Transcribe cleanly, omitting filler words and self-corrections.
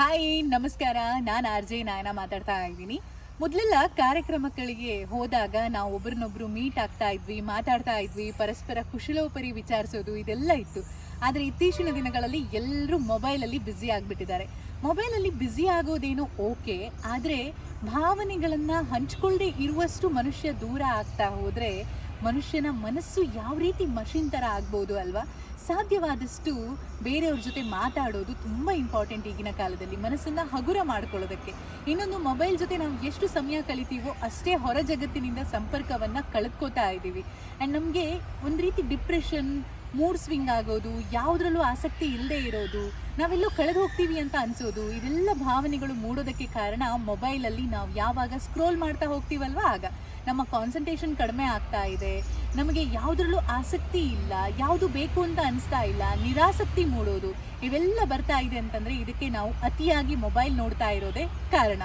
Hi ನಮಸ್ಕಾರ. ನಾನು RJ ನಾಯನ ಮಾತಾಡ್ತಾ ಇದ್ದೀನಿ. ಮೊದಲೆಲ್ಲ ಕಾರ್ಯಕ್ರಮಗಳಿಗೆ ಹೋದಾಗ ನಾವು ಒಬ್ರನ್ನೊಬ್ರು ಮೀಟ್ ಆಗ್ತಾ ಇದ್ವಿ, ಮಾತಾಡ್ತಾ ಇದ್ವಿ, ಪರಸ್ಪರ ಕುಶಲೋಪರಿ ವಿಚಾರಿಸೋದು ಇದೆಲ್ಲ ಇತ್ತು. ಆದರೆ ಇತ್ತೀಚಿನ ದಿನಗಳಲ್ಲಿ ಎಲ್ಲರೂ ಮೊಬೈಲಲ್ಲಿ ಬ್ಯುಸಿ ಆಗಿಬಿಟ್ಟಿದ್ದಾರೆ. ಮೊಬೈಲಲ್ಲಿ ಬ್ಯುಸಿ ಆಗೋದೇನೋ ಓಕೆ, ಆದರೆ ಭಾವನೆಗಳನ್ನು ಹಂಚ್ಕೊಳ್ಳದೆ ಇರುವಷ್ಟು ಮನುಷ್ಯ ದೂರ ಆಗ್ತಾ ಹೋದರೆ ಮನುಷ್ಯನ ಮನಸ್ಸು ಯಾವ ರೀತಿ ಮಷಿನ್ ಥರ ಆಗ್ಬೋದು ಅಲ್ವಾ? ಸಾಧ್ಯವಾದಷ್ಟು ಬೇರೆಯವ್ರ ಜೊತೆ ಮಾತಾಡೋದು ತುಂಬ ಇಂಪಾರ್ಟೆಂಟ್ ಈಗಿನ ಕಾಲದಲ್ಲಿ, ಮನಸ್ಸನ್ನು ಹಗುರ ಮಾಡ್ಕೊಳ್ಳೋದಕ್ಕೆ. ಇನ್ನೊಂದು, ಮೊಬೈಲ್ ಜೊತೆ ನಾವು ಎಷ್ಟು ಸಮಯ ಕಳಿತೀವೋ ಅಷ್ಟೇ ಹೊರ ಜಗತ್ತಿನಿಂದ ಸಂಪರ್ಕವನ್ನು ಕಳೆದುಕೋತಾ ಇದ್ದೀವಿ. ಆ್ಯಂಡ್ ನಮಗೆ ಒಂದು ರೀತಿ ಡಿಪ್ರೆಷನ್, ಮೂಡ್ ಸ್ವಿಂಗ್ ಆಗೋದು, ಯಾವುದ್ರಲ್ಲೂ ಆಸಕ್ತಿ ಇಲ್ಲದೆ ಇರೋದು, ನಾವೆಲ್ಲೋ ಕಳೆದು ಹೋಗ್ತೀವಿ ಅಂತ ಅನಿಸೋದು, ಇದೆಲ್ಲ ಭಾವನೆಗಳು ಮೂಡೋದಕ್ಕೆ ಕಾರಣ ಮೊಬೈಲಲ್ಲಿ ನಾವು ಯಾವಾಗ ಸ್ಕ್ರೋಲ್ ಮಾಡ್ತಾ ಹೋಗ್ತೀವಲ್ವ ಆಗ ನಮ್ಮ ಕಾನ್ಸಂಟ್ರೇಷನ್ ಕಡಿಮೆ ಆಗ್ತಾ ಇದೆ. ನಮಗೆ ಯಾವುದ್ರಲ್ಲೂ ಆಸಕ್ತಿ ಇಲ್ಲ, ಯಾವುದು ಬೇಕು ಅಂತ ಅನಿಸ್ತಾ ಇಲ್ಲ, ನಿರಾಸಕ್ತಿ ಮೂಡೋದು ಇವೆಲ್ಲ ಬರ್ತಾ ಇದೆ ಅಂತಂದರೆ ಇದಕ್ಕೆ ನಾವು ಅತಿಯಾಗಿ ಮೊಬೈಲ್ ನೋಡ್ತಾ ಇರೋದೇ ಕಾರಣ.